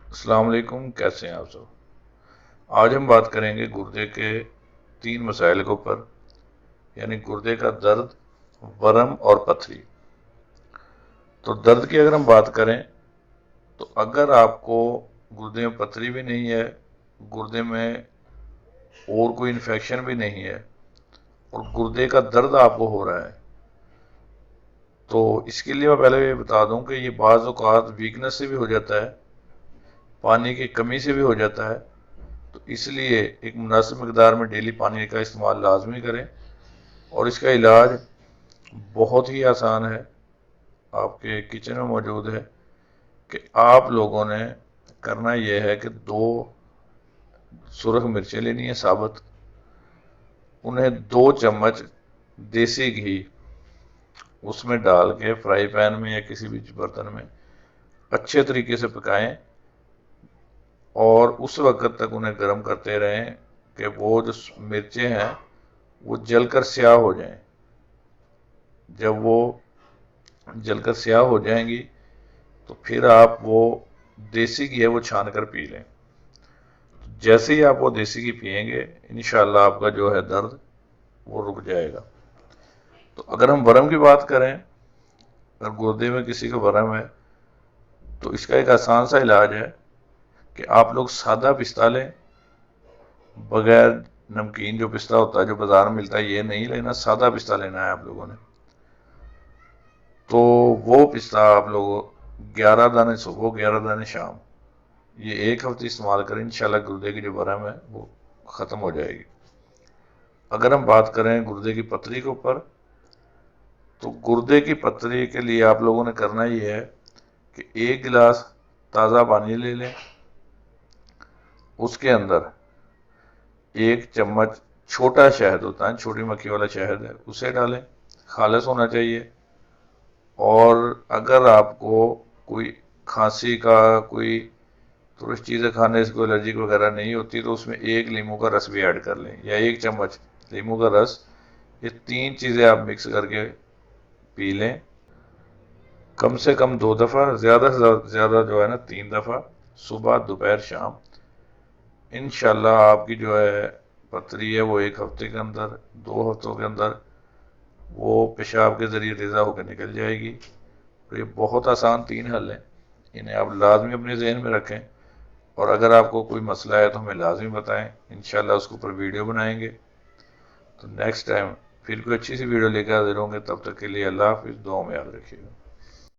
السلام علیکم، کیسے ہیں آپ سب؟ آج ہم بات کریں گے گردے کے 3 مسائل کے اوپر، یعنی گردے کا درد، ورم اور پتھری۔ تو درد کی اگر ہم بات کریں تو اگر آپ کو گردے میں پتھری بھی نہیں ہے، گردے میں اور کوئی انفیکشن بھی نہیں ہے، اور گردے کا درد آپ کو ہو رہا ہے، تو اس کے لیے میں پہلے یہ بتا دوں کہ یہ بعض اوقات ویکنس سے بھی ہو جاتا ہے، پانی کی کمی سے بھی ہو جاتا ہے۔ تو اس لیے ایک مناسب مقدار میں ڈیلی پانی کا استعمال لازمی کریں، اور اس کا علاج بہت ہی آسان ہے، آپ کے کچن میں موجود ہے۔ کہ آپ لوگوں نے کرنا یہ ہے کہ 2 سرخ مرچیں لینی ہیں ثابت، انہیں 2 چمچ دیسی گھی اس میں ڈال کے فرائی پین میں یا کسی بھی برتن میں اچھے طریقے سے پکائیں، اور اس وقت تک انہیں گرم کرتے رہیں کہ وہ جو مرچیں ہیں وہ جل کر سیاہ ہو جائیں۔ جب وہ جل کر سیاہ ہو جائیں گی تو پھر آپ وہ دیسی گھی ہے وہ چھان کر پی لیں۔ جیسے ہی آپ وہ دیسی گھی پئیں گے انشاءاللہ آپ کا جو ہے درد وہ رک جائے گا۔ تو اگر ہم ورم کی بات کریں، اگر گردے میں کسی کا ورم ہے تو اس کا ایک آسان سا علاج ہے کہ آپ لوگ سادہ پستہ لیں، بغیر نمکین جو پستہ ہوتا ہے جو بازار میں ملتا ہے یہ نہیں لینا، سادہ پستہ لینا ہے آپ لوگوں نے۔ تو وہ پستہ آپ لوگ 11 دانے صبح 11 دانے شام، یہ ایک ہفتے استعمال کریں، انشاءاللہ گردے کی جو ورم ہے وہ ختم ہو جائے گی۔ اگر ہم بات کریں گردے کی پتھری کے اوپر، تو گردے کی پتھری کے لیے آپ لوگوں نے کرنا یہ ہے کہ 1 گلاس تازہ پانی لے لیں، اس کے اندر 1 چمچ چھوٹا شہد ہوتا ہے، چھوٹی مکھی والا شہد ہے، اسے ڈالیں، خالص ہونا چاہیے۔ اور اگر آپ کو کوئی کھانسی کا کوئی ترش چیزیں کھانے سے کوئی الرجی وغیرہ نہیں ہوتی تو اس میں 1 لیموں کا رس بھی ایڈ کر لیں، یا 1 چمچ لیموں کا رس۔ یہ 3 چیزیں آپ مکس کر کے پی لیں، کم سے کم 2 دفعہ، زیادہ سے زیادہ جو ہے نا 3 دفعہ، صبح دوپہر شام۔ انشاءاللہ آپ کی جو ہے پتھری ہے وہ 1 ہفتے کے اندر، 2 ہفتوں کے اندر وہ پیشاب کے ذریعے ریزہ ہو کے نکل جائے گی۔ اور یہ بہت آسان 3 حل ہیں، انہیں آپ لازمی اپنے ذہن میں رکھیں، اور اگر آپ کو کوئی مسئلہ ہے تو ہمیں لازمی بتائیں، انشاءاللہ اس کے اوپر ویڈیو بنائیں گے۔ تو نیکسٹ ٹائم پھر کوئی اچھی سی ویڈیو لے کے حاضر ہوں گے، تب تک کے لیے اللہ حافظ، دعاؤں میں یاد رکھیے گا۔